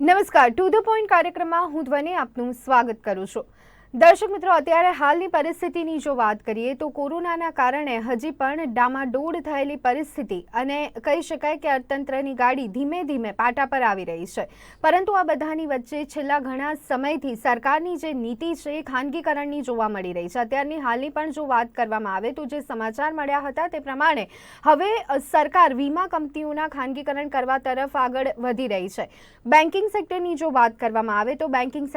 નમસ્કાર, to the point કાર્યક્રમમાં હું ધ્વનિ આપનું સ્વાગત કરું છું. દર્શક મિત્રો, અત્યારે હાલની પરિસ્થિતિની જો વાત કરીએ તો કોરોનાના કારણે હજી પણ ડામાડોળ થયેલી પરિસ્થિતિ અને કહી શકાય કે અર્થતંત્રની ગાડી ધીમે ધીમે પાટા પર આવી રહી છે. પરંતુ આ બધાની વચ્ચે છેલ્લા ઘણા સમયથી સરકારની જે નીતિ છે એ ખાનગીકરણની જોવા મળી રહી છે. અત્યારની હાલની પણ જો વાત કરવામાં આવે તો જે સમાચાર મળ્યા હતા તે પ્રમાણે હવે સરકાર વીમા કંપનીઓના ખાનગીકરણ કરવા તરફ આગળ વધી રહી છે. બેન્કિંગ સેક્ટરની જો વાત કરવામાં આવે તો બેન્કિંગ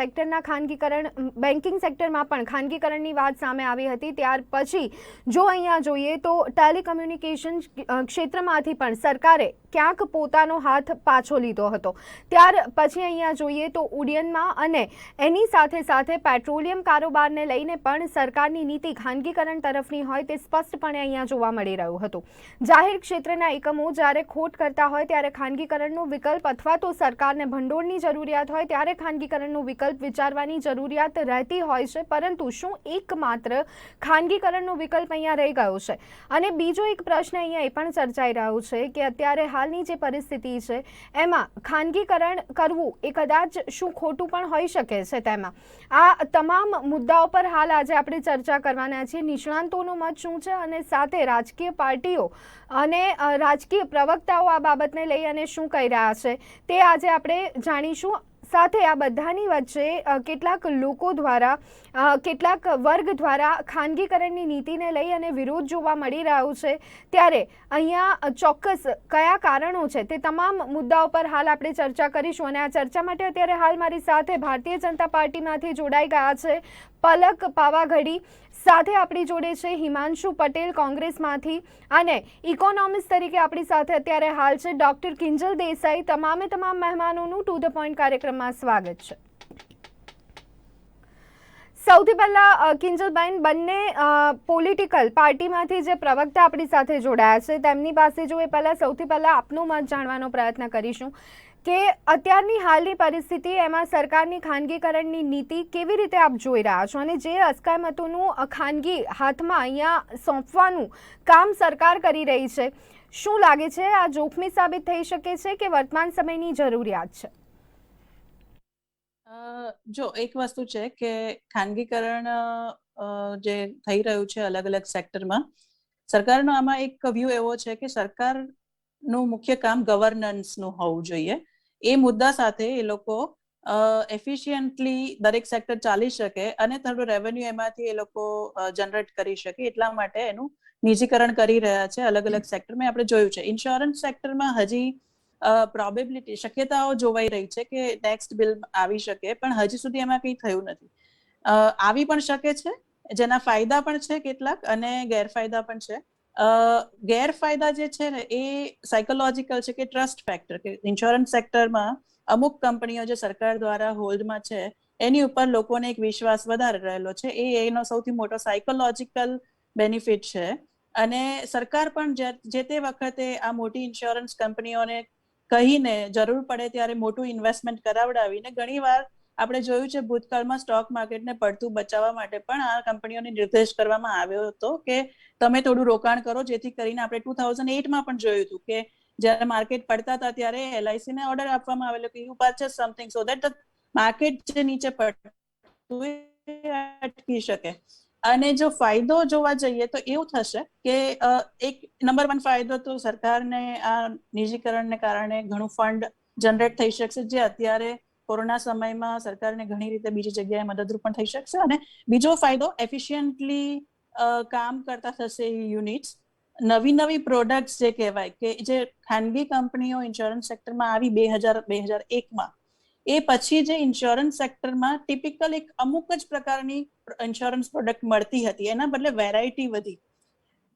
સેક્ટરમાં પણ ખાનગીકરણની વાત સામે આવી હતી. ત્યાર પછી જો અહીંયા જોઈએ તો ટેલિકમ્યુનિકેશન ક્ષેત્રમાંથી પણ સરકારે ક્યાંક પોતાનો હાથ પાછો લીધો હતો. ત્યાર પછી અહીંયા જોઈએ તો ઉડ્ડયનમાં અને એની સાથે સાથે પેટ્રોલિયમ કારોબારને લઈને પણ સરકારની નીતિ ખાનગીકરણ તરફની હોય તે સ્પષ્ટપણે અહીંયા જોવા મળી રહ્યું હતું. જાહેર ક્ષેત્રના એકમો જ્યારે ખોટ કરતા હોય ત્યારે ખાનગીકરણનો વિકલ્પ અથવા તો સરકારને ભંડોળની જરૂરિયાત હોય ત્યારે ખાનગીકરણનો વિકલ્પ વિચારવાની જરૂરિયાત રહેતી હોય છે. પરંતુ શું એકમાત્ર ખાનગીકરણનો વિકલ્પ અહીંયા રહી ગયો છે? અને બીજો એક પ્રશ્ન અહીંયા એ પણ ચર્ચાઈ રહ્યો છે કે અત્યારે હાલની જે પરિસ્થિતિ છે એમાં ખાનગીકરણ કરવું એ કદાચ શું ખોટું પણ હોઈ શકે છે. તેમાં આ તમામ મુદ્દાઓ પર હાલ આજે આપણે ચર્ચા કરવાના છીએ. નિષ્ણાંતોનો મત શું છે અને સાથે રાજકીય પાર્ટીઓ અને રાજકીય પ્રવક્તાઓ આ બાબતને લઈ અને શું કહી રહ્યા છે તે આજે આપણે જાણીશું. સાથે આ બધાની વચ્ચે કેટલાક લોકો દ્વારા કેટલાક વર્ગ દ્વારા ખાનગીકરણની નીતિને લઈ અને વિરોધ જોવા મળી રહ્યો છે. ત્યારે અહીંયા ચોક્કસ કયા કારણો છે તે તમામ મુદ્દાઓ પર હાલ આપણે ચર્ચા કરીશું. અને આ ચર્ચા માટે અત્યારે હાલ મારી સાથે ભારતીય જનતા પાર્ટીમાંથી જોડાઈ ગયા છે પલક પાવાગઢી, સાથે આપણી જોડે છે હિમાંશુ પટેલ કોંગ્રેસમાંથી, અને ઇકોનોમિસ્ટ તરીકે આપણી સાથે અત્યારે હાલ છે ડોક્ટર કિંજલ દેસાઈ. તમામ મહેમાનોનું ટુ ધ પોઈન્ટ કાર્યક્રમમાં સ્વાગત છે. સૌથી પહેલા કિંજલબેન, બંને પોલિટિકલ પાર્ટીમાંથી જે પ્રવક્તા આપણી સાથે જોડાયા છે તેમની પાસે જો એ સૌથી પહેલા આપનો મત જાણવાનો પ્રયત્ન કરીશું કે અત્યારની હાલની પરિસ્થિતિ એમાં સરકારની ખાનગીકરણની નીતિ કેવી રીતે આપ જોઈ રહ્યા છો, અને જે અસ્કયામતોનું ખાનગી હાથમાં અહીંયા સોંપવાનું કામ સરકાર કરી રહી છે, શું લાગે છે આ જોખમી સાબિત થઈ શકે છે કે વર્તમાન સમયની જરૂરિયાત છે? જો એક વસ્તુ છે કે ખાનગીકરણ જે થઈ રહ્યું છે અલગ અલગ સેક્ટરમાં, સરકારનો આમાં એક વ્યૂ એવો છે કે સરકારનું મુખ્ય કામ ગવર્નન્સનું હોવું જોઈએ. એ મુદ્દા સાથે એ લોકો એફિશિયન્ટલી દરેક સેક્ટર ચાલી શકે અને થોડું રેવન્યુ એમાંથી એ લોકો જનરેટ કરી શકે, એટલા માટે એનું નિજીકરણ કરી રહ્યા છે અલગ અલગ સેક્ટરમાં. આપણે જોયું છે ઇન્સ્યોરન્સ સેક્ટરમાં હજી પ્રોબેબિલિટી શક્યતાઓ જોવાઈ રહી છે કે નેક્સ્ટ બિલ આવી શકે, પણ હજી સુધી એમાં કંઈ થયું નથી. આવી પણ શકે છે, જેના ફાયદા પણ છે કેટલાક અને ગેરફાયદા પણ છે. ગેરફાયદા જે છે ને એ સાયકોલોજીકલ છે કે ટ્રસ્ટ ફેક્ટર, કે ઇન્સ્યોરન્સ સેક્ટરમાં અમુક કંપનીઓ જે સરકાર દ્વારા હોલ્ડમાં છે એની ઉપર લોકોને એક વિશ્વાસ વધારે રહેલો છે. એનો સૌથી મોટો સાયકોલોજીકલ બેનિફિટ છે. અને સરકાર પણ જે તે વખતે આ મોટી ઇન્સ્યોરન્સ કંપનીઓને કહીને જરૂર પડે ત્યારે મોટું ઇન્વેસ્ટમેન્ટ કરાવડાવીને, ઘણીવાર આપણે જોયું છે ભૂતકાળમાં સ્ટોક માર્કેટને પડતું બચાવવા માટે પણ આ કંપનીઓને નિર્દેશ કરવામાં આવ્યો હતો કે તમે થોડું રોકાણ કરો, જેથી કરીને આપણે 2008માં પણ જોયું હતું કે જ્યારે માર્કેટ પડતા હતા ત્યારે LIC ને ઓર્ડર આપવામાં આવેલો કે you purchase something so that the market જે નીચે પડતું અટકી શકે. અને જો ફાયદો જોવા જઈએ તો એવું થશે કે એક નંબર 1 ફાયદો તો સરકારને આ નિજીકરણને કારણે ઘણું ફંડ જનરેટ થઈ શકશે, જે અત્યારે કોરોના સમયમાં સરકારને ઘણી રીતે બીજી જગ્યાએ મદદરૂપ પણ થઈ શકશે. અને બીજો ફાયદો એફિશિયન્ટલી કામ કરતા થશે યુનિટ્સ. નવી પ્રોડક્ટ્સ જે કહેવાય કે જે ખાનગી કંપનીઓ ઇન્સ્યોરન્સ સેક્ટરમાં આવી 2001માં, એ પછી જે ઇન્સ્યોરન્સ સેક્ટરમાં ટિપિકલ એક અમુક જ પ્રકારની ઇન્સ્યોરન્સ પ્રોડક્ટ મળતી હતી, એના બદલે વેરાયટી વધી,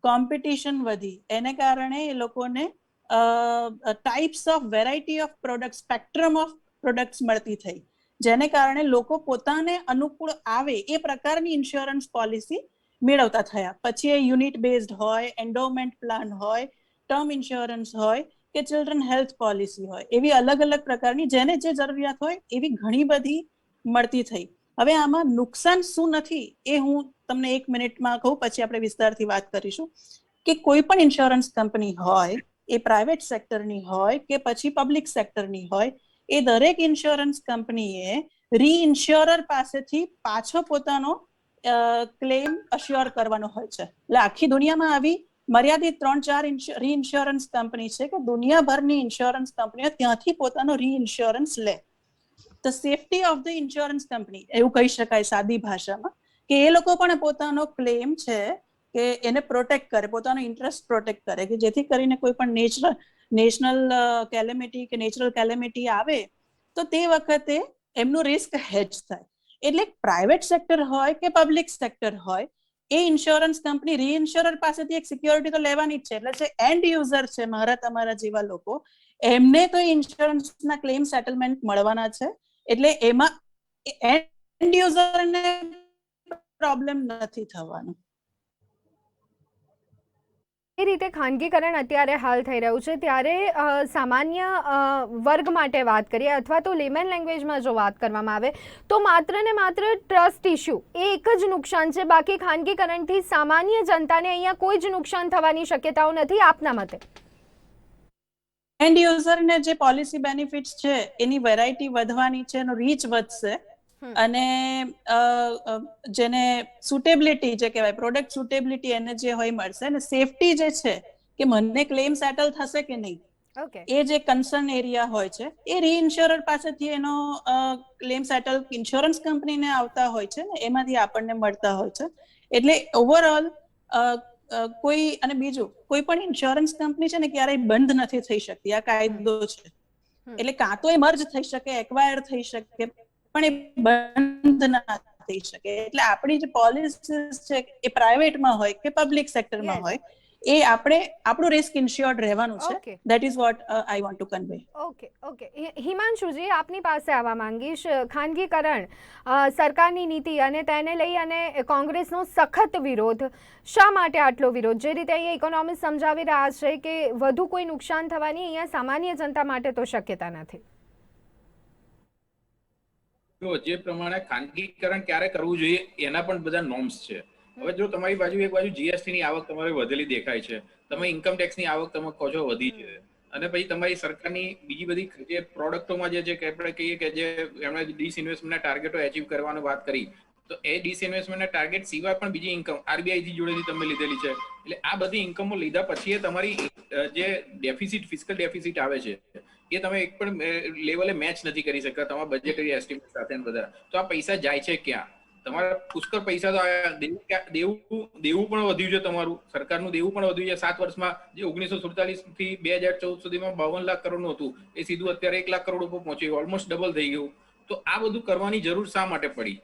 કોમ્પિટિશન વધી, એને કારણે એ લોકોને types of variety of product, spectrum of products મળતી થઈ, જેને કારણે લોકો પોતાને અનુકૂળ આવે એ પ્રકારની ઇન્સ્યોરન્સ પોલિસી મેળવતા થયા. પછી એ યુનિટ બેઝડ હોય, એન્ડોમેન્ટ પ્લાન હોય, ટર્મ ઇન્સ્યોરન્સ હોય કે ચિલ્ડ્રન હેલ્થ પોલિસી હોય, એવી અલગ અલગ પ્રકારની જેને જે જરૂરિયાત હોય એવી ઘણી બધી મળતી થઈ. હવે આમાં નુકસાન શું નથી એ હું તમને 1 મિનિટમાં કહું, પછી આપણે વિસ્તારથી વાત કરીશું. કે કોઈ પણ ઇન્સ્યોરન્સ કંપની હોય, એ પ્રાઇવેટ સેક્ટરની હોય કે પછી પબ્લિક સેક્ટરની હોય, એ દરેક ઇન્સ્યોરન્સ કંપનીએ રીઇન્શ્યોરર પાસેથી પાછો પોતાનો ક્લેમ અશ્યોર કરવાનો હોય છે. એટલે આખી દુનિયામાં આવી મર્યાદિત 3-4 રીઇન્શ્યોરન્સ કંપની છે કે દુનિયાભરની ઇન્સ્યોરન્સ કંપનીઓ ત્યાંથી પોતાનો રીઇન્શ્યોરન્સ લે. The safety of the insurance company એવું કહી શકાય સાદી ભાષામાં, કે એ લોકો પણ પોતાનો ક્લેમ છે કે એને પ્રોટેક્ટ કરે, પોતાનો ઇન્ટરેસ્ટ પ્રોટેક્ટ કરે, કે જેથી કરીને કોઈ પણ નેશનલ કેલેમિટી કે નેચરલ કેલેમિટી આવે તો તે વખતે એમનું રિસ્ક હેજ થાય. એટલે પ્રાઇવેટ સેક્ટર હોય કે પબ્લિક સેક્ટર હોય, એ ઇન્સ્યોરન્સ કંપની રીઇન્શ્યોરર પાસેથી એક સિક્યોરિટી તો લેવાની જ છે. એટલે જે એન્ડ યુઝર છે, મારા તમારા જેવા લોકો, એમને તો ઇન્સ્યોરન્સના ક્લેમ સેટલમેન્ટ મળવાના છે. એટલે એમાં એન્ડ યુઝરને પ્રોબ્લેમ નથી થવાનો. એ રીતે ખાનગીકરણ અત્યારે હાલ થઈ રહ્યું છે, ત્યારે સામાન્ય વર્ગ માટે વાત કરીએ અથવા તો લેમન લેંગ્વેજમાં જો વાત કરવામાં આવે તો માત્ર ને માત્ર ટ્રસ્ટ ઇસ્યુ એ એક જ નુકસાન છે, બાકી ખાનગીકરણથી સામાન્ય જનતાને અહીંયા કોઈ જ નુકસાન થવાની શક્યતાઓ નથી, આપના મતે? એન્ડ યુઝરને જે પોલિસી બેનિફિટ્સ છે એની વેરાયટી વધવાની છે, એનો રીચ વધશે, અને જેને સુટેબિલિટી જે કહેવાય, પ્રોડક્ટ સુટેબિલિટી એને જે હોય મળશે, અને સેફટી જે છે કે મને ક્લેમ સેટલ થશે કે નહીં, એ જે કન્સર્ન એરિયા હોય છે, એ રીઇન્શ્યોરર પાસેથી એનો ક્લેમ સેટલ ઇન્સ્યોરન્સ કંપનીને આવતા હોય છે ને એમાંથી આપણને મળતા હોય છે. એટલે ઓવરઓલ કોઈ, અને બીજું, કોઈ પણ ઇન્સ્યોરન્સ કંપની છે ને ક્યારેય બંધ નથી થઈ શકતી, આ કાયદો છે. એટલે કાં તો એ મર્જ થઈ શકે, એક્વાયર થઈ શકે, પણ એ બંધ ના થઈ શકે. એટલે આપણી જે પોલિસીસ છે એ પ્રાઇવેટમાં હોય કે પબ્લિક સેક્ટરમાં હોય, એ આપણે આપણું રિસ્ક ઇન્શ્યોર્ડ રહેવાનું છે. That is what I want to convey. Okay. Himanshuji, આપની પાસે આવવા માંગીશ. ખાનગીકરણ સરકારની નીતિ અને તેને લઈ અને કોંગ્રેસનો સખત વિરોધ. શા માટે આટલો વિરોધ? જે રીતે અહીંયા ઇકોનોમિસ્ટ સમજાવી રહ્યા છે કે વધુ કોઈ નુકસાન થવાની અહીંયા સામાન્ય જનતા માટે તો શક્યતા નથી. જો જે પ્રમાણે ખાનગીકરણ ક્યારે કરવું જોઈએ એના પણ બધા નોર્મ્સ છે. હવે જો તમારી બાજુ એક બાજુ જીએસટી ની આવક તમારે વધેલી દેખાય છે, તમે ઇન્કમ ટેક્સ ની આવક તમે કહો છો વધી છે, અને પછી તમારી સરકારની બીજી બધી જે પ્રોડક્ટોમાં જે આપણે કહીએ કે જે એમણે ડિસઇન્વેસ્ટમેન્ટના ટાર્ગેટો એચીવ કરવાની વાત કરી, તો એ ડિસઇન્વેસ્ટમેન્ટના ટાર્ગેટ સિવાય પણ બીજી ઇન્કમ આરબીઆઈ જોડેથી તમે લીધેલી છે. એટલે આ બધી ઇન્કમો લીધા પછી તમારી જે ડેફિસિટ, ફિસ્કલ ડેફિસિટ આવે છે, એ તમે એક પણ લેવલે મેચ નથી કરી શકતા તમારા બજેટરી એસ્ટિમેટ સાથે બધા. તો આ પૈસા જાય છે ક્યાં? તમારા પુષ્કળ પૈસા તો દેવું પણ વધ્યું છે, તમારું સરકારનું દેવું પણ વધ્યું છે. 7 વર્ષમાં જે 1947 થી 2014 સુધીમાં 52 લાખ કરોડનું હતું, એ સીધું અત્યારે 1 લાખ કરોડ ઉપર પહોંચ્યું, ઓલમોસ્ટ ડબલ થઈ ગયું. તો આ બધું કરવાની જરૂર શા માટે પડી?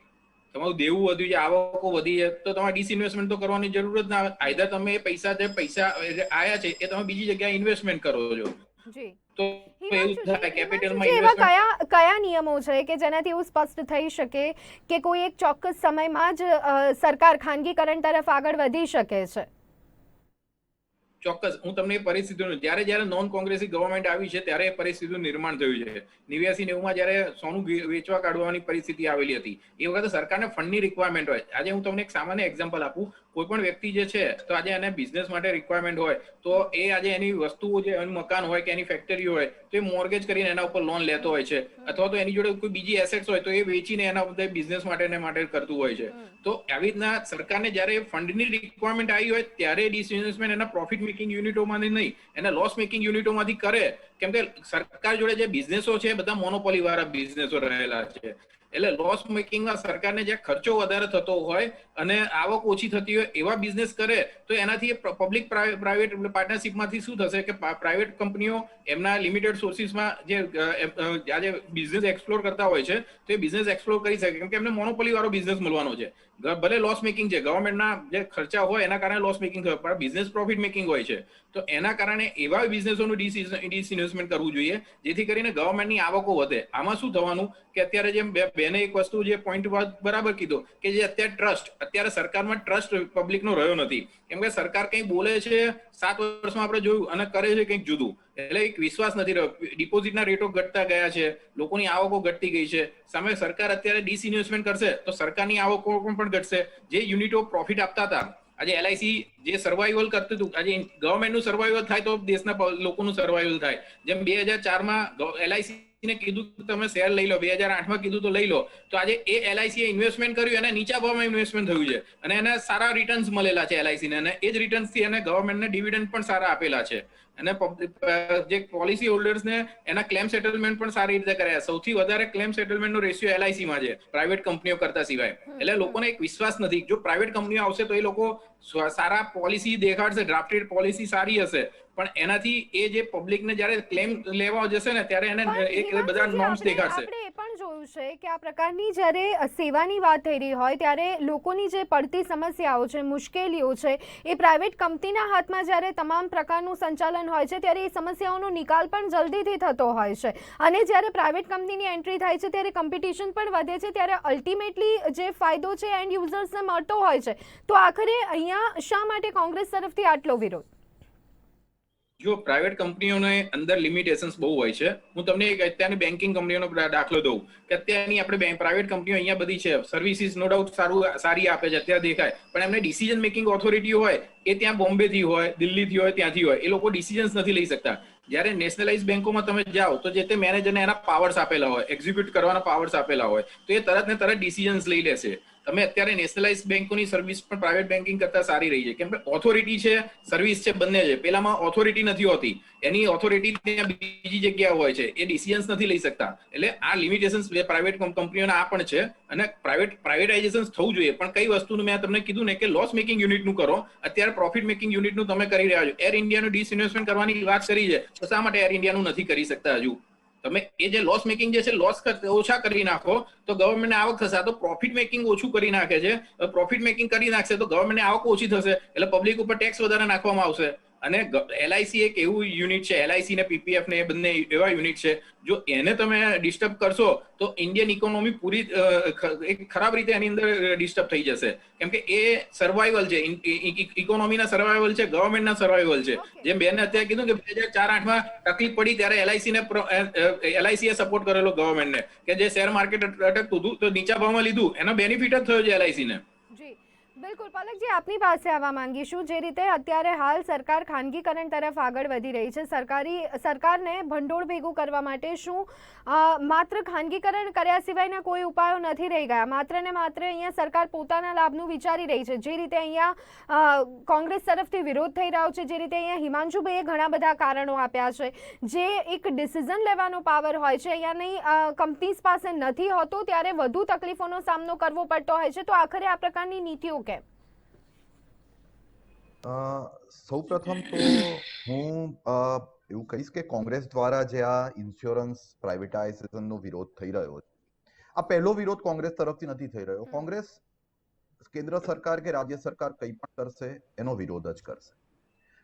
તમારું દેવું વધ્યું છે, આવકો વધી છે, તો તમારે ડિસઇન્વેસ્ટમેન્ટ તો કરવાની જરૂર જ ના આવે. આઈધર તમે પૈસા આયા છે એ તમે બીજી જગ્યાએ ઇન્વેસ્ટમેન્ટ કરો છો. તો કયા નિયમો છે કે જેનાથી એવું સ્પષ્ટ થઈ શકે કે કોઈ એક ચોક્કસ સમયમાં જ સરકાર ખાનગીકરણ તરફ આગળ વધી શકે છે? ચોક્કસ હું તમને એ પરિસ્થિતિનું, જ્યારે નોન કોંગ્રેસી ગવર્મેન્ટ આવી છે ત્યારે એ પરિસ્થિતિનું નિર્માણ થયું છે. 89-90માં જ્યારે સોનું વેચવા કાઢવાની પરિસ્થિતિ આવેલી હતી, એ વખતે સરકારને ફંડની રિક્વાયરમેન્ટ હોય. આજે હું તમને એક સામાન્ય એક્ઝામ્પલ આપું. કોઈ પણ વ્યક્તિ જે છે, તો આજે એને બિઝનેસ માટે રિક્વાયરમેન્ટ હોય, તો એ આજે એની વસ્તુઓ, જે એનું મકાન હોય કે એની ફેક્ટરી હોય, તો એ મોર્ગેજ કરીને એના ઉપર લોન લેતો હોય છે, અથવા તો એની જોડે કોઈ બીજી એસેટ્સ હોય તો એ વેચીને એના બધા બિઝનેસ માટે કરતું હોય છે. તો આવી રીતના સરકારને જ્યારે ફંડની રિક્વાયરમેન્ટ આવી હોય ત્યારે ડિસઇન્વેસ્ટમેન્ટ એના પ્રોફિટ મેકિંગ યુનિટોમાંથી નહીં, એના લોસ મેકિંગ યુનિટોમાંથી કરે. કેમ કે સરકાર જોડે જે બિઝનેસો છે બધા મોનોપોલી વાળા બિઝનેસો રહેલા છે. એટલે લોસ મેકિંગમાં સરકારને જે ખર્ચો વધારે થતો હોય અને આવક ઓછી થતી હોય એવા બિઝનેસ કરે, તો એનાથી પબ્લિક પ્રાઇવેટ પાર્ટનરશિપમાંથી શું થશે કે પ્રાઇવેટ કંપનીઓ એમના લિમિટેડ સોર્સિસમાં જે આજે બિઝનેસ એક્સપ્લોર કરતા હોય છે, તો એ બિઝનેસ એક્સપ્લોર કરી શકે, કેમ કે એમને મોનોપોલી વાળો બિઝનેસ મળવાનો છે. ભલે લોસ મેકિંગ છે, ગવર્મેન્ટના જે ખર્ચા હોય એના કારણે લોસ મેકિંગ થયો, પણ બિઝનેસ પ્રોફિટ મેકિંગ હોય છે. તો એના કારણે એવા બિઝનેસોનું ડિસઇન્વેસ્ટમેન્ટ કરવું જોઈએ જેથી કરીને ગવર્મેન્ટની આવકો વધે. આમાં શું થવાનું કે અત્યારે જેમ બેને એક વસ્તુ જે પોઈન્ટ બરાબર કીધો કે જે અત્યારે સરકારમાં ટ્રસ્ટ પબ્લિકનો રહ્યો નથી, કેમ કે સરકાર કંઈ બોલે છે 7 વર્ષમાં આપણે જોયું અને કરે છે કંઈક જુદું. એટલે એક વિશ્વાસ નથી રહ્યો. ડિપોઝિટના રેટો ઘટતા ગયા છે, લોકોની આવકો ઘટતી ગઈ છે. સામે સરકાર અત્યારે ડિસઇન્વેસ્ટમેન્ટ કરશે તો સરકારની આવકો પણ ઘટશે. જે યુનિટો પ્રોફિટ આપતા હતા, આજે એલઆઈસી જે સર્વાઈવલ કરતું હતું, આજે ગવર્મેન્ટનું સર્વાઈવલ થાય તો દેશના લોકોનું સર્વાઈવલ થાય. જેમ 2004માં એલઆઈસી ને કીધું કે તમે શેર લઈ લો, 2008માં કીધું તો લઈ લો, તો આજે એ એલઆઈસી ઇન્વેસ્ટમેન્ટ કર્યું, એને નીચા ભાવમાં ઇન્વેસ્ટમેન્ટ થયું છે અને એને સારા રિટર્ન્સ મળેલા છે એલઆઈસી ને, અને એ જ રિટર્ન્સ થી એને ગવર્મેન્ટને ડિવિડન્ડ પણ સારા આપેલા છે, અને જે પોલિસી હોલ્ડર્સ ને એના ક્લેમ સેટલમેન્ટ પણ સારી રીતે કર્યા. સૌથી વધારે ક્લેમ સેટલમેન્ટ નો રેશિયો એલઆઈસી માં છે પ્રાઇવેટ કંપનીઓ કરતા સિવાય. એટલે લોકોને એક વિશ્વાસ નથી, જો પ્રાઇવેટ કંપનીઓ આવશે તો એ લોકો સારા પોલિસી દેખાડશે, ડ્રાફ્ટેડ પોલિસી સારી હશે, પણ એનાથી એ જે પબ્લિકને જ્યારે ક્લેમ લેવા જશે ને ત્યારે એને એક બધા નોર્મ્સ દેખાડશે. આપણે એ પણ જોયું છે કે આ પ્રકારની જ્યારે સેવાની વાત થઈ રહી હોય ત્યારે લોકોની જે પડતી સમસ્યાઓ છે, મુશ્કેલીઓ છે, એ પ્રાઇવેટ કંપનીના હાથમાં જ્યારે તમામ પ્રકારનું સંચાલન હોય છે ત્યારે એ સમસ્યાઓનો નિકાલ પણ જલ્દીથી થતો હોય છે, અને જ્યારે પ્રાઇવેટ કંપનીની એન્ટ્રી થાય છે ત્યારે કોમ્પિટિશન પણ વધે છે, ત્યારે અલ્ટિમેટલી જે ફાયદો છે એન્ડ યુઝર્સને મળતો હોય છે. તો આખરે અહીંયા શા માટે કોંગ્રેસ તરફથી આટલો વિરોધ? જો પ્રાઇવેટ કંપનીઓને અંદર લિમિટેશન્સ બહુ હોય છે. હું તમને એક અત્યારની બેન્કિંગ કંપનીઓનો દાખલો દઉં કે અત્યારની આપણે પ્રાઇવેટ કંપનીઓ અહીંયા બધી છે, સર્વિસીસ નો ડાઉટ સારી આપે છે, અત્યારે દેખાય, પણ એમને ડિસિઝન મેકિંગ ઓથોરિટી હોય એ ત્યાં બોમ્બેથી હોય, દિલ્હીથી હોય, ત્યાંથી હોય, એ લોકો ડિસિઝન્સ નથી લઈ શકતા. જ્યારે નેશનલાઇઝ બેંકોમાં તમે જાઓ તો જે તે મેનેજરને એના પાવર્સ આપેલા હોય, એક્ઝિક્યુટ કરવાના પાવર્સ આપેલા હોય, તો એ તરત ને તરત ડિસિઝન્સ લઈ લેશે. તમે અત્યારે નેશનલાઇઝ બેંકોની સર્વિસ પણ પ્રાઇવેટ બેન્કિંગ કરતા સારી રહી છે, કેમ કે ઓથોરિટી છે, સર્વિસ છે, બંને છે. પેલામાં ઓથોરિટી નથી હોતી, એની ઓથોરિટી બીજી જગ્યાએ હોય છે, એ ડિસિઝન્સ નથી લઈ શકતા. એટલે આ લિમિટેશન્સ પ્રાઇવેટ કંપનીઓના આ પણ છે, અને પ્રાઇવેટાઇઝેશન થવું જોઈએ, પણ કઈ વસ્તુનું મેં તમને કીધું ને કે લોસ મેકિંગ યુનિટનું કરો, અત્યારે પ્રોફિટ મેકિંગ યુનિટનું તમે કરી રહ્યા છો. એર ઇન્ડિયાનું ડિસઇન્વેસ્ટમેન્ટ કરવાની વાત કરી છે, તો શા માટે એર ઇન્ડિયાનું નથી કરી શકતા? હજુ તમે એ જે લોસ મેકિંગ જે છે, લોસ ઓછા કરી નાખો તો ગવર્મેન્ટને આવક થશે. આ તો પ્રોફિટ મેકિંગ ઓછું કરી નાખે છે. પ્રોફિટ મેકિંગ કરી નાખશે તો ગવર્મેન્ટને આવક ઓછી થશે, એટલે પબ્લિક ઉપર ટેક્સ વધારે નાખવામાં આવશે. અને એલઆઈસી એક એવું યુનિટ છે, એલઆઈસી ને પીપીએફ ને એ બંને એવા યુનિટ છે, જો એને તમે ડિસ્ટર્બ કરશો તો ઇન્ડિયન ઇકોનોમી પૂરી એક ખરાબ રીતે એની અંદર ડિસ્ટર્બ થઈ જશે, કેમ કે એ સર્વાઈવલ છે, ઇકોનોમીના સર્વાઈવલ છે, ગવર્મેન્ટના સર્વાઈવલ છે. જેમ બેને અત્યારે કીધું કે 2004-8માં તકલીફ પડી ત્યારે એલઆઈસી સપોર્ટ કરેલો ગવર્મેન્ટને, કે જે શેર માર્કેટ અટકતું હતું તો નીચા ભાવમાં લીધું, એનો બેનિફિટ જ થયો છે એલઆઈસી ને. બિલકુલ પલકજી, આપની પાસે આવવા માંગીશું. જે રીતે અત્યારે હાલ સરકાર ખાનગીકરણ તરફ આગળ વધી રહી છે, સરકારને ભંડોળ ભેગું કરવા માટે શું માત્ર ખાનગીકરણ કર્યા સિવાયના કોઈ ઉપાયો નથી રહી ગયા? માત્ર ને માત્ર અહીંયા સરકાર પોતાના લાભનું વિચારી રહી છે. જે રીતે અહીંયા કોંગ્રેસ તરફથી વિરોધ થઈ રહ્યો છે, જે રીતે અહીંયા હિમાંશુભાઈએ ઘણા બધા કારણો આપ્યા છે, જે એક ડિસિઝન લેવાનો પાવર હોય છે અહીંયાની કંપનીઝ પાસે નથી હોતો, ત્યારે વધુ તકલીફોનો સામનો કરવો પડતો હોય છે. તો આખરે આ પ્રકારની નીતિઓ કેમ? સૌપ્રથમ તો હું એવું કહીશ કે કોંગ્રેસ દ્વારા જે આ ઇન્સ્યોરન્સ પ્રાઇવેટાઇઝેશનનો વિરોધ થઈ રહ્યો છે, આ પહેલો વિરોધ કોંગ્રેસ તરફથી નથી થઈ રહ્યો. કોંગ્રેસ કેન્દ્ર સરકાર કે રાજ્ય સરકાર કંઈ પણ કરશે એનો વિરોધ જ કરશે.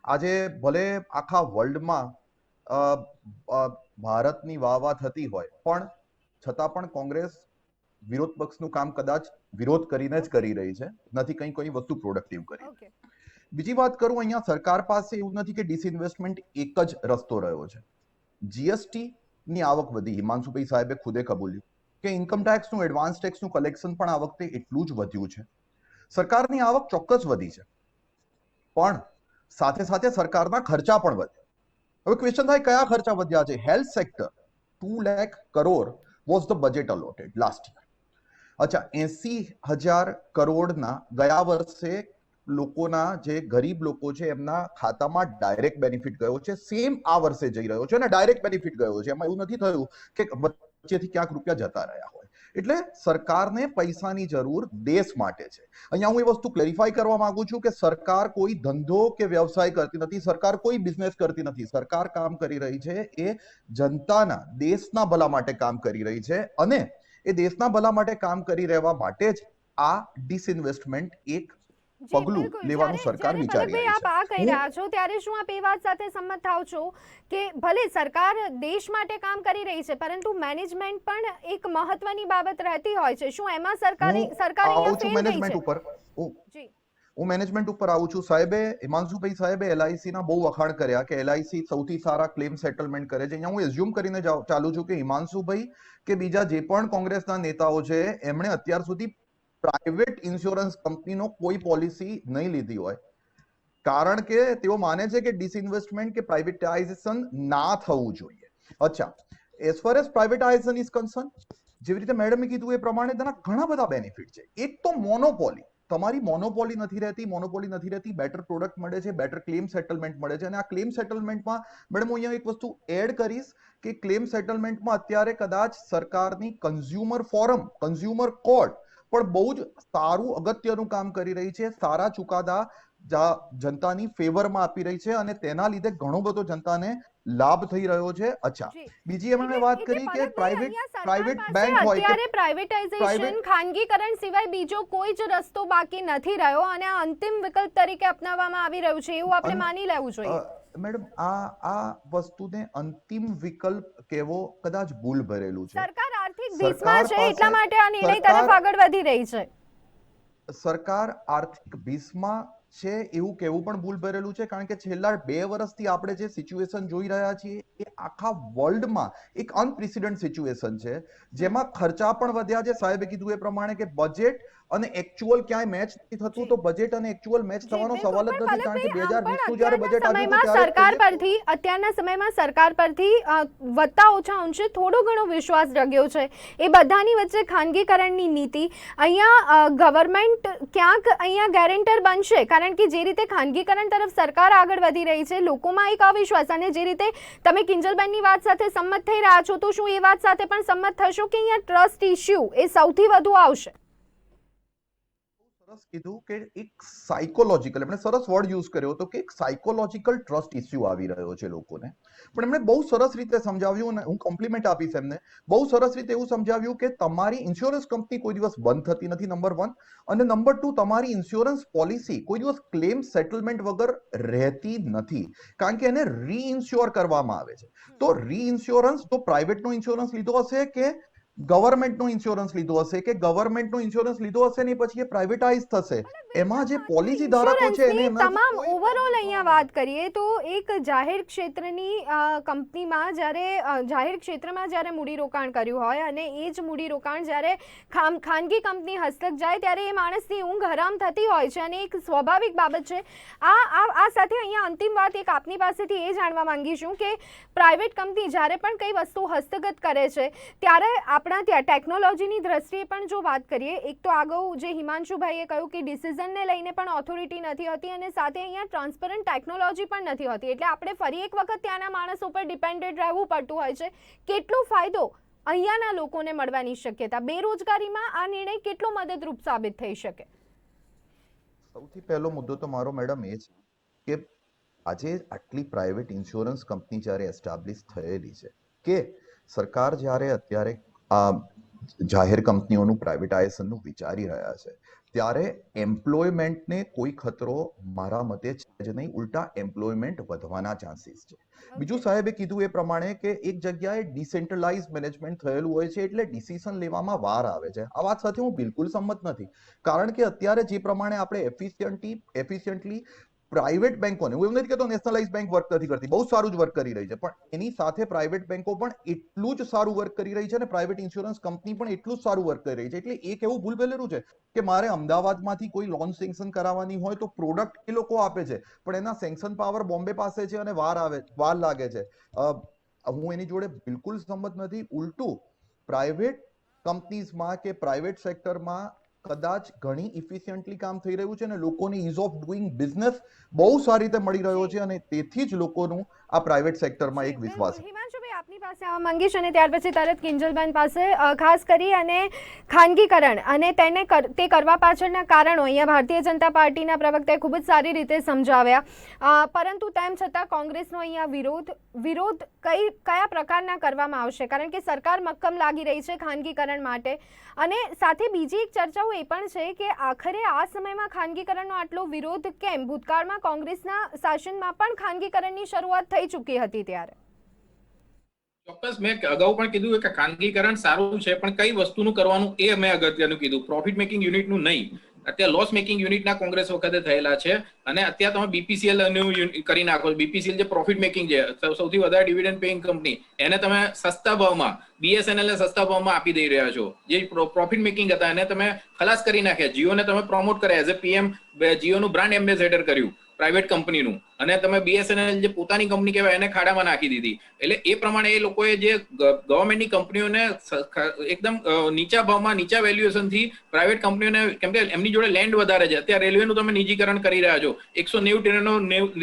આજે ભલે આખા વર્લ્ડમાં ભારતની વાહ થતી હોય, પણ છતાં પણ કોંગ્રેસ વિરોધ પક્ષનું કામ કદાચ વિરોધ કરીને જ કરી રહી છે, નથી કંઈ વસ્તુ પ્રોડક્ટિવ કરી. બીજી વાત કરું, અહીંયા સરકાર પાસે એવું નથી કે ડિસઇન્વેસ્ટમેન્ટ એક જ રસ્તો રહ્યો છે. જીએસટી ની આવક વધી, હિમાંશુભાઈ સાહેબે ખુદે કબૂલ્યું કે ઇન્કમ ટેક્સનું, એડવાન્સ ટેક્સનું કલેક્શન પણ આ વખતે એટલું જ વધ્યું છે. સરકારની આવક ચોક્કસ વધી છે, પણ સાથે સાથે સરકારના ખર્ચા પણ વધ્યા. હવે ક્વેશ્ચન થાય કયા ખર્ચા વધ્યા છે? Health sector 2 lakh crore was the budget allotted last year. અચ્છા, 80,000 કરોડના ગયા વર્ષે લોકોના જે ગરીબ લોકો છે એમના ખાતામાં ડાયરેક્ટ બેનિફિટ ગયો છે. સેમ આ વર્ષે જઈ રહ્યો છે અને ડાયરેક્ટ બેનિફિટ ગયો છે. એમાં એવું નથી થયું કે વચ્ચેથી ક્યાંક રૂપિયા જતા રહ્યા હોય. એટલે સરકારને પૈસાની જરૂર દેશ માટે છે. અહીંયા હું એ વસ્તુ ક્લેરિફાઈ કરવા માંગુ છું કે સરકાર કોઈ ધંધો કે વ્યવસાય કરતી નથી, સરકાર કોઈ બિઝનેસ કરતી નથી. સરકાર કામ કરી રહી છે એ જનતાના, દેશના ભલા માટે કામ કરી રહી છે, અને એ દેશના ભલા માટે કામ કરી રહેવા માટે જ આ ડિસઇન્વેસ્ટમેન્ટ એક પગલું લેવાનું સરકાર વિચારી રહી છે. આપ આ કહી રહ્યા છો ત્યારે શું આપ એ વાત સાથે સંમત થાવ છો કે ભલે સરકાર દેશ માટે કામ કરી રહી છે, પરંતુ મેનેજમેન્ટ પણ એક મહત્વની બાબત રહેતી હોય છે? શું એમાં સરકાર મેનેજમેન્ટ ઉપર હું મેનેજમેન્ટ ઉપર આવું છું. સાહેબે, હિમાંશુભાઈ સાહેબે એલઆઈસી ના બહુ વખાણ કર્યા કે એલઆઈસી સૌથી સારા ક્લેમ સેટલમેન્ટ કરે છે. અહીંયા હું એઝ્યુમ કરીને ચાલુ છું કે હિમાંશુભાઈ કે બીજા જે પણ કોંગ્રેસના નેતાઓ છે એમણે અત્યાર સુધી પ્રાઇવેટ ઇન્સ્યોરન્સ કંપનીનો કોઈ પોલિસી નહીં લીધી હોય, કારણ કે તેઓ માને છે કે ડિસઇન્વેસ્ટમેન્ટ કે પ્રાઇવેટાઇઝેશન ના થવું જોઈએ. અચ્છા, as far as privatisation is concern, જેવી રીતે મેડમે કીધું એ પ્રમાણે તેના ઘણા બધા બેનિફિટ છે. એક તો મોનોપોલી, તમારી મોનોપોલી નથી રહેતી, બેટર પ્રોડક્ટ મળે છે, બેટર ક્લેમ સેટલમેન્ટ મળે છે. અને આ ક્લેમ સેટલમેન્ટમાં મેડમ હું અહીંયા એક વસ્તુ એડ કરીશ કે ક્લેમ સેટલમેન્ટમાં અત્યારે કદાચ સરકારની કન્ઝ્યુમર ફોરમ, કન્ઝ્યુમર કોર્ટ પણ બહુ જ સારું અગત્યનું કામ કરી રહી છે. સારા ચુકાદા જનતાની ફેવરમાં આપી રહી છે અને તેના લીધે ઘણો બધો જનતાને લાભ થઈ રહ્યો છે. અચ્છા, બીજી એમણે વાત કરી કે પ્રાઇવેટ બેંક હોય, અત્યારે પ્રાઇવેટાઇઝેશન, ખાનગીકરણ સિવાય બીજો કોઈ જ રસ્તો બાકી નથી રહ્યો અને આ અંતિમ વિકલ્પ તરીકે અપનાવવામાં આવી રહ્યું છે એવું આપણે માની લેવું જોઈએ. મેડમ આ વસ્તુને અંતિમ વિકલ્પ કેવો કદાચ ભૂલ ભરેલું છે. સરકાર આર્થિક ભીસમાં છે એટલા માટે આ નિર્ણય તરફ આગળ વધી રહી છે. સરકાર આર્થિક ભીસમાં છે એવું કેવું પણ ભૂલ ભરેલું છે, કારણ કે છેલ્લા 2 વર્ષથી આપણે જે સિચ્યુએશન જોઈ રહ્યા છીએ એ આખા વર્લ્ડમાં એક અનપ્રેસિડેન્ટ સિચ્યુએશન છે, જેમાં ખર્ચા પણ વધ્યા છે. સાહેબે કીધું એ પ્રમાણે કે બજેટ અને એક્ચ્યુઅલ ક્યાંય મેચ નથી થતું, તો બજેટ અને એક્ચ્યુઅલ મેચ થવાનો સવાલ જ નથી, કારણ કે 2020 નું જ્યારે બજેટ આવ્યું અત્યારના સમયમાં સરકાર પરથી વધતા ઓછા અંશે થોડો ઘણો વિશ્વાસ જગ્યો છે. એ બધાની વચ્ચે ખાનગીકરણની નીતિ અહીંયા ગવર્મેન્ટ ક્યાંક અહીંયા ગેરેન્ટર બનશે, કારણ કે જે રીતે ખાનગીકરણ તરફ સરકાર આગળ વધી રહી છે, લોકોમાં એક અવિશ્વાસ, અને જે રીતે તમે કિંજલબેનની વાત સાથે સંમત થઈ રહ્યા છો, તો શું એ વાત સાથે પણ સંમત થશો કે અહીંયા ટ્રસ્ટ ઇશ્યુ એ સૌથી વધુ આવશે? સરસ કીધું કે એક સાયકોલોજીકલ, એમણે સરસ વર્ડ યુઝ કર્યો હતો કે એક સાયકોલોજીકલ ટ્રસ્ટ ઇશ્યુ આવી રહ્યો છે લોકોને. પણ એમણે બહુ સરસ રીતે સમજાવ્યું, અને હું કોમ્પ્લિમેન્ટ આપીશ એમને, બહુ સરસ રીતે એવું સમજાવ્યું કે તમારી ઇન્સ્યોરન્સ કંપની કોઈ દિવસ બંધ થતી નથી, નંબર 1, અને નંબર 2, તમારી ઇન્સ્યોરન્સ પોલિસી કોઈ દિવસ ક્લેમ સેટલમેન્ટ વગર રહેતી નથી, કારણ કે એને રીઇન્શ્યોર કરવામાં આવે છે. તો રીઇન્શ્યોરન્સ તો પ્રાઇવેટનો ઇન્સ્યોરન્સ લીધો હશે કે ગવર્મેન્ટનો ઇન્સ્યોરન્સ લીધો હશે, કે ગવર્મેન્ટનો ઇન્સ્યોરન્સ લીધો હશે ને પછી એ પ્રાઇવેટાઇઝ થશે, એમાં જે પોલિસી ધારકો છે એને તમામ ઓવરઓલ અહીંયા વાત કરીએ તો એક જાહેર ક્ષેત્રની કંપનીમાં જાહેર ક્ષેત્રમાં જ્યારે મૂડીરોકાણ કર્યું હોય અને એ જ મૂડીરોકાણ જ્યારે ખાનગી કંપની હસ્તક જાય ત્યારે એ માણસની ઊંઘ હરામ થતી હોય છે, અને એક સ્વાભાવિક બાબત છે. આ સાથે અહીંયા અંતિમ વાત એક આપની પાસેથી એ જાણવા માંગીશું કે પ્રાઇવેટ કંપની જ્યારે પણ કઈ વસ્તુ હસ્તગત કરે છે ત્યારે આપણા ત્યાં ટેકનોલોજીની દ્રષ્ટિએ પણ જો વાત કરીએ, એક તો આગળ જે હિમાંશુભાઈએ કહ્યું કે ડિસિઝનને લઈને પણ ઓથોરિટી નથી હોતી અને સાથે અહીંયા ટ્રાન્સપરન્ટ ટેકનોલોજી પણ નથી હોતી, એટલે આપણે ફરી એક વખત ત્યાંના માણસો પર ડિપેન્ડેડ રહેવું પડતું હોય છે. કેટલો ફાયદો અહીંયાના લોકોને મળવાની શક્યતા, બેરોજગારીમાં આ નિર્ણય કેટલો મદદરૂપ સાબિત થઈ શકે? સૌથી પહેલો મુદ્દો તો મારો મેડમ એ છે કે આજે આટલી પ્રાઇવેટ ઇન્સ્યોરન્સ કંપની જ્યારે એસ્ટાબ્લિશ થયેલી છે, કે સરકાર જ્યારે અત્યારે જાહેર કંપનીઓનું પ્રાઇવેટાઇઝેશનનું વિચારી રહ્યા છે, ત્યારે એમ્પ્લોયમેન્ટને કોઈ ખતરો મારા મતે છે જ નહીં, ઉલટા એમ્પ્લોયમેન્ટ વધવાના ચાન્સીસ છે. બીજું સાહેબે કીધું એ પ્રમાણે કે એક જગ્યાએ ડિસેન્ટ્રલાઇઝ મેનેજમેન્ટ થયેલું હોય છે એટલે ડિસિઝન લેવામાં વાર આવે છે. આ વાત સાથે હું બિલકુલ સંમત નથી, કારણ કે અત્યારે જે પ્રમાણે આપણે એફિશિયન્ટલી પ્રાઇવેટ બેંકોને, હું એમ નથી કહેતો નેશનલાઇઝ બેંક વર્ક નથી કરતી, બહુ સારું જ વર્ક કરી રહી છે, પણ એની સાથે પ્રાઇવેટ બેંકો પણ એટલું જ સારું વર્ક કરી રહી છે અને પ્રાઇવેટ ઇન્સ્યોરન્સ કંપની પણ એટલું જ સારું વર્ક કરી રહી છે. એટલે એક એવું ભૂલ ભરેલું છે કે મારે અમદાવાદમાંથી કોઈ લોન સેન્કશન કરાવવાની હોય તો પ્રોડક્ટ એ લોકો આપે છે, પણ એના સેન્કશન પાવર બોમ્બે પાસે છે અને વાર લાગે છે. હું એની જોડે બિલકુલ સંમત નથી. ઉલટું પ્રાઇવેટ કંપનીઝમાં કે પ્રાઇવેટ સેક્ટરમાં કદાચ ઘણી ઇફિશિયન્ટલી કામ થઈ રહ્યું છે અને લોકોને ઇઝ ઓફ ડુઈંગ બિઝનેસ બહુ સારી રીતે મળી રહ્યો છે, અને તેથી જ લોકોનું આ પ્રાઇવેટ સેક્ટરમાં એક વિશ્વાસ છે. હિમાંશુભાઈ, આપની પાસે આવવા માંગીશ અને ત્યાર પછી તરત કિંજલબેન પાસે, ખાસ કરી અને ખાનગીકરણ અને તે કરવા પાછળના કારણો અહીંયા ભારતીય જનતા પાર્ટીના પ્રવક્તાએ ખૂબ જ સારી રીતે સમજાવ્યા, પરંતુ તેમ છતાં કોંગ્રેસનો અહીંયા વિરોધ કયા પ્રકારના કરવામાં આવશે, કારણ કે સરકાર મક્કમ લાગી રહી છે ખાનગીકરણ માટે, અને સાથે બીજી એક ચર્ચાઓ એ પણ છે કે આખરે આ સમયમાં ખાનગીકરણનો આટલો વિરોધ કેમ? ભૂતકાળમાં કોંગ્રેસના શાસનમાં પણ ખાનગીકરણની શરૂઆત થઈ ચૂકી હતી ત્યારે. ચોક્કસ, મેં અગાઉ પણ કીધું કે ખાનગીકરણ સારું છે, પણ કઈ વસ્તુનું કરવાનું એ મેં અગત્યનું કીધું, પ્રોફિટ મેકિંગ યુનિટનું નહીં. અત્યારે લોસ મેકિંગ યુનિટના કોંગ્રેસ વખતે થયેલા છે, અને અત્યારે તમે બીપીસીએલ કરી નાખો. બીપીસીએલ જે પ્રોફિટ મેકિંગ છે, સૌથી વધારે ડિવિડન્ડ પેઇંગ કંપની, એને તમે સસ્તા ભાવમાં, બીએસએનએલ સસ્તા ભાવમાં આપી દઈ રહ્યા છો. જે પ્રોફિટ મેકિંગ હતા એને તમે ખલાસ કરી નાખ્યા. જીઓને તમે પ્રમોટ કર્યા, એઝ એ પીએમ જીઓનું બ્રાન્ડ એમ્બેસેડર કર્યું પ્રાઇવેટ કંપનીનું, અને તમે BSNL જે પોતાની કંપની કહેવાય એને ખાડામાં નાખી દીધી. એટલે એ પ્રમાણે એ લોકોએ જે ગવર્મેન્ટની કંપનીઓને એકદમ નીચા ભાવમાં નીચા વેલ્યુએશનથી પ્રાઇવેટ કંપનીઓને, કેમ કે એમની જોડે લેન્ડ વધારે છે. અત્યારે રેલવેનું તમે નિજીકરણ કરી રહ્યા છો, 190 ટ્રેનો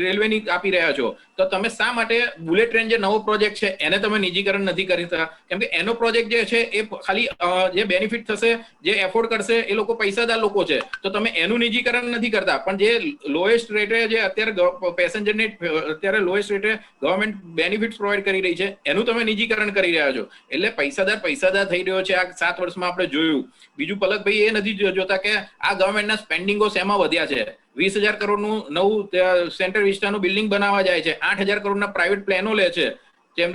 રેલવેની આપી રહ્યા છો, તો તમે શા માટે બુલેટ ટ્રેન જે નવો પ્રોજેક્ટ છે એને તમે નિજીકરણ નથી કરી શકતા? કેમ કે એનો પ્રોજેક્ટ જે છે એ ખાલી જે બેનિફિટ થશે, જે એફોર્ડ કરશે એ લોકો પૈસાદાર લોકો છે, તો તમે એનું નિજીકરણ નથી કરતા. પણ જે લોએસ્ટ રેટે જે અત્યારે પેસેન્જરને અત્યારે લોએસ્ટ રેટે ગવર્મેન્ટ બેનિફિટ્સ પ્રોવાઈડ કરી રહી છે એનું તમે નિજીકરણ કરી રહ્યા છો. એટલે પૈસાદાર થઈ રહ્યો છે આ 7 વર્ષમાં આપણે જોયું. બીજું પલકભાઈ એ નથી જોતા કે આ ગવર્મેન્ટના સ્પેન્ડિંગો શેમાં વધ્યા છે. 20,000 કરોડનું નવું સેન્ટ્રલ વિસ્તારનું બિલ્ડિંગ બનાવવા જાય છે, 8,000 કરોડના પ્રાઇવેટ પ્લેનો લે છે જેમ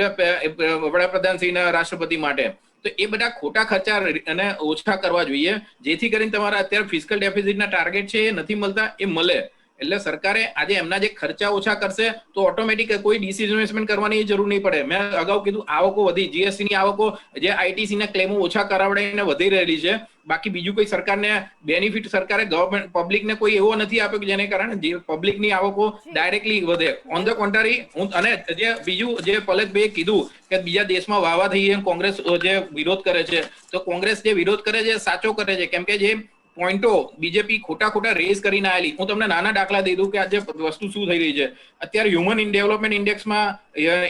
વડાપ્રધાનશ્રીના રાષ્ટ્રપતિ માટે. તો એ બધા ખોટા ખર્ચા અને ઓછા કરવા જોઈએ, જેથી કરીને તમારા અત્યારે ફિસ્કલ ડેફિસિટના ટાર્ગેટ છે એ નથી મળતા, એ મળે. એટલે સરકારે આજે એમના જે ખર્ચા ઓછા કરશે તો ઓટોમેટિક કોઈ ડિસઇન્વેસ્ટમેન્ટ કરવાની જરૂર નહીં પડે. મેં અગાઉ કીધું, આવકો વધી, GST ની આવકો જે ITC ના ક્લેમો ઓછા કરાવડાવીને વધી રહેલી છે. બાકી બીજું કોઈ સરકારને બેનિફિટ સરકારે ગવર્મેન્ટ પબ્લિકને કોઈ એવો નથી આપ્યો કે જેને કારણે જે પબ્લિકની આવકો ડાયરેક્ટલી વધે. ઓન ધ કોન્ટ્રારી, અને જે બીજું જે પલકભાઈએ કીધું કે બીજા દેશમાં વાવા થઈએ કોંગ્રેસ જે વિરોધ કરે છે, તો કોંગ્રેસ જે વિરોધ કરે છે સાચો કરે છે. કેમ કે જે પોઈન્ટો બીજેપી ખોટા રેઝ કરીને આવેલી, હું તમને નાના દાખલા દઈ દઉં કે આજે વસ્તુ શું થઈ રહી છે. અત્યારે હ્યુમન ડેવલપમેન્ટ ઇન્ડેક્સમાં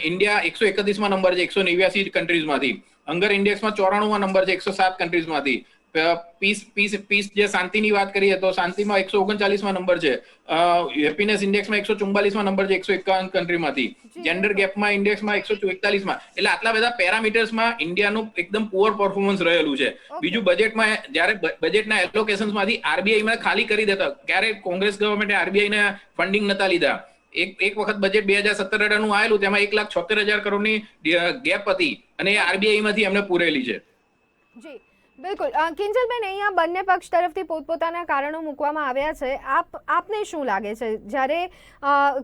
ઇન્ડિયા 131માં નંબર છે 189 કન્ટ્રીઝમાંથી. હંગર ઇન્ડેક્સમાં 94માં નંબર છે 107 કન્ટ્રીઝમાંથી. પીસ જે શાંતિની વાત કરીએ તો શાંતિમાં 139માં નંબર છે. હેપીનેસ ઇન્ડેક્સમાં 144માં નંબર છે 151 કન્ટ્રીમાંથી. જેન્ડર ગેપમાં ઇન્ડેક્સમાં 144માં. એટલે આટલા બધા પેરામીટર્સમાં ઇન્ડિયાનું એકદમ પુઅર પરફોર્મન્સ રહેલું છે. બીજું બજેટમાં જ્યારે બજેટના એલોકેશન્સમાંથી RBI માં ખાલી કરી દેતા, ક્યારે કોંગ્રેસ ગવર્મેન્ટે RBI ને ફંડિંગ નતા લીધા. એક વખત બજેટ 2017-18 નું આવેલું, તેમાં 1,76,000 કરોડની ગેપ હતી અને RBI માંથી એમને પૂરેલી છે. જી બિલકુલ. કિંજલબેન, અહીંયા બંને પક્ષ તરફથી પોતપોતાના કારણો મૂકવામાં આવ્યા છે. આપને શું લાગે છે, જ્યારે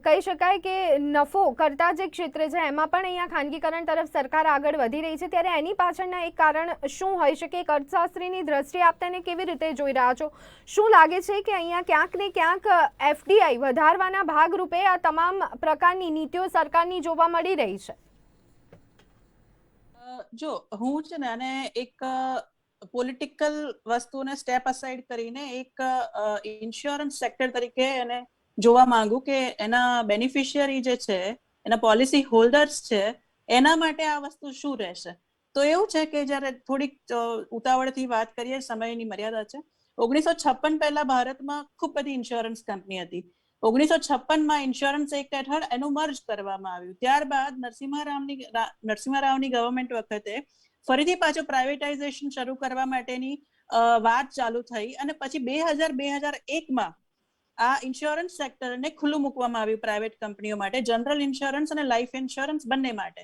કહી શકાય કે નફો કરતા જે ક્ષેત્ર છે એમાં પણ અહીંયા ખાનગીકરણ તરફ સરકાર આગળ વધી રહી છે, ત્યારે એની પાછળના એક કારણ શું હોઈ શકે? એક અર્થશાસ્ત્રીની દ્રષ્ટિએ આપ તેને કેવી રીતે જોઈ રહ્યા છો? શું લાગે છે કે અહીંયા ક્યાંક ને ક્યાંક FDI વધારવાના ભાગરૂપે આ તમામ પ્રકારની નીતિઓ સરકારની જોવા મળી રહી છે? જો હું છે ને આને એક પોલિટિકલ વસ્તુને સ્ટેપ અસાઇડ કરીને એક ઇન્સ્યોરન્સ સેક્ટર તરીકે એને જોવા માંગુ કે એના બેનિફિશિયરી જે છે, એના પોલિસી હોલ્ડર્સ છે, એના માટે આ વસ્તુ શું રહેશે. તો એવું છે કે જ્યારે થોડીક ઉતાવળથી વાત કરીએ, સમયની મર્યાદા છે. 1956 પહેલા ભારતમાં ખૂબ બધી ઇન્સ્યોરન્સ કંપની હતી. 1956માં ઇન્સ્યોરન્સ એક્ટ હેઠળ એનું મર્જ કરવામાં આવ્યું. ત્યારબાદ નરસિંહ રાવની ગવર્મેન્ટ વખતે ફરીથી પાછું પ્રાઇવેટાઇઝેશન શરૂ કરવા માટેની વાત ચાલુ થઈ અને પછી 2001માં આ ઇન્સ્યોરન્સ સેક્ટરને ખુલ્લું મૂકવામાં આવ્યું પ્રાઇવેટ કંપનીઓ માટે, જનરલ ઇન્સ્યોરન્સ અને લાઈફ ઇન્સ્યોરન્સ બંને માટે.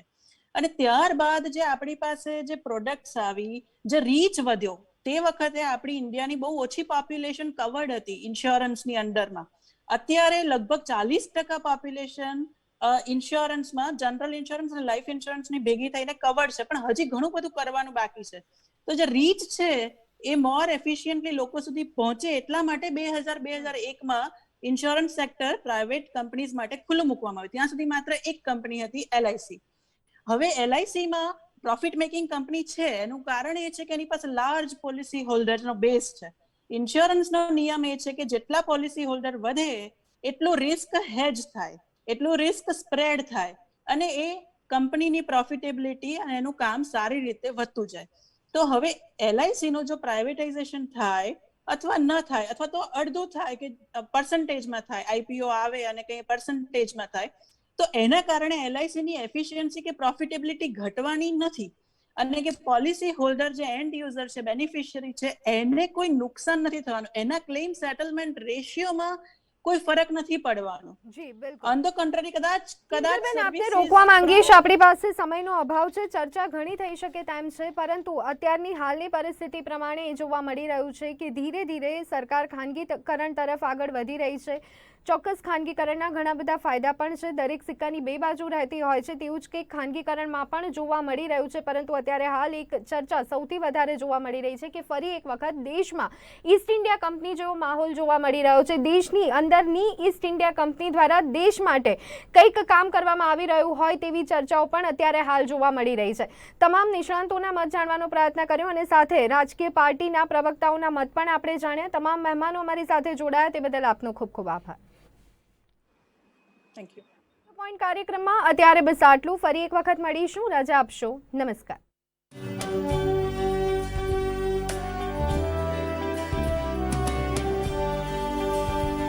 અને ત્યારબાદ જે આપણી પાસે જે પ્રોડક્ટ્સ આવી, જે રીચ વધ્યો, તે વખતે આપણી ઇન્ડિયાની બહુ ઓછી પોપ્યુલેશન કવર્ડ હતી ઇન્સ્યોરન્સની અંડરમાં. અત્યારે લગભગ 40% પોપ્યુલેશન ઇન્સ્યોરન્સમાં, જનરલ ઇન્સ્યોરન્સ અને લાઈફ ઇન્સ્યોરન્સની ભેગી થઈને કવર્ડ છે, પણ હજી ઘણું બધું કરવાનું બાકી છે. તો જે રીચ છે એ મોર એફિશિયન્ટલી લોકો સુધી પહોંચે એટલા માટે 2001માં ઇન્સ્યોરન્સ સેક્ટર પ્રાઇવેટ કંપનીઝ માટે ખુલ્લું મૂકવામાં આવ્યું. ત્યાં સુધી માત્ર એક કંપની હતી, LIC. હવે LICમાં પ્રોફિટ મેકિંગ કંપની છે, એનું કારણ એ છે કે એની પાસે લાર્જ પોલિસી હોલ્ડરનો બેઝ છે. ઇન્સ્યોરન્સનો નિયમ એ છે કે જેટલા પોલિસી હોલ્ડર વધે એટલું રિસ્ક હેજ થાય, એટલું રિસ્ક સ્પ્રેડ થાય અને એ કંપનીની પ્રોફિટેબિલિટી અને એનું કામ સારી રીતે વધતું જાય. તો હવે LIC નું જો પ્રાઇવેટાઇઝેશન થાય અથવા ન થાય, અથવા તો અડધું થાય કે પર્સન્ટેજમાં થાય, IPO આવે અને કંઈ પર્સન્ટેજમાં થાય, તો એના કારણે LIC ની એફિશિયન્સી કે પ્રોફિટેબિલિટી ઘટવાની નથી. અને કે પોલિસી હોલ્ડર જે એન્ડ યુઝર છે, બેનિફિશિયરી છે, એને કોઈ નુકસાન નથી થવાનું. એના ક્લેમ સેટલમેન્ટ રેશિયોમાં કોઈ ફરક નથી પડવાનો. જી બિલકુલ. ઓન ધ કન્ટ્રી કદાચ આપણે રોકવા માંગીશ, આપણી પાસે સમયનો અભાવ છે. ચર્ચા ઘણી થઈ શકે તેમ છે, પરંતુ અત્યારની હાલની પરિસ્થિતિ પ્રમાણે એ જોવા મળી રહ્યું છે કે ધીરે ધીરે સરકાર ખાનગીકરણ તરફ આગળ વધી રહી છે. ચોક્કસ ખાનગીકરણના ઘણા બધા ફાયદા પણ છે. દરેક સિક્કાની બે બાજુ રહેતી હોય છે, તેવું જ કંઈક ખાનગીકરણમાં પણ જોવા મળી રહ્યું છે. પરંતુ અત્યારે હાલ એક ચર્ચા સૌથી વધારે જોવા મળી રહી છે કે ફરી એક વખત દેશમાં ઈસ્ટ ઇન્ડિયા કંપની જેવો માહોલ જોવા મળી રહ્યો છે. દેશની અંદરની ઈસ્ટ ઇન્ડિયા કંપની દ્વારા દેશ માટે કંઈક કામ કરવામાં આવી રહ્યું હોય તેવી ચર્ચાઓ પણ અત્યારે હાલ જોવા મળી રહી છે. તમામ નિષ્ણાંતોના મત જાણવાનો પ્રયત્ન કર્યો અને સાથે રાજકીય પાર્ટીના પ્રવક્તાઓના મત પણ આપણે જાણ્યા. તમામ મહેમાનો અમારી સાથે જોડાયા તે બદલ આપનો ખૂબ ખૂબ આભાર. Thank you. પોઈન્ટ કાર્યક્રમમાં અત્યારે બસ આટલું. ફરી એક વખત મળીશું. રજા આપશો. નમસ્કાર.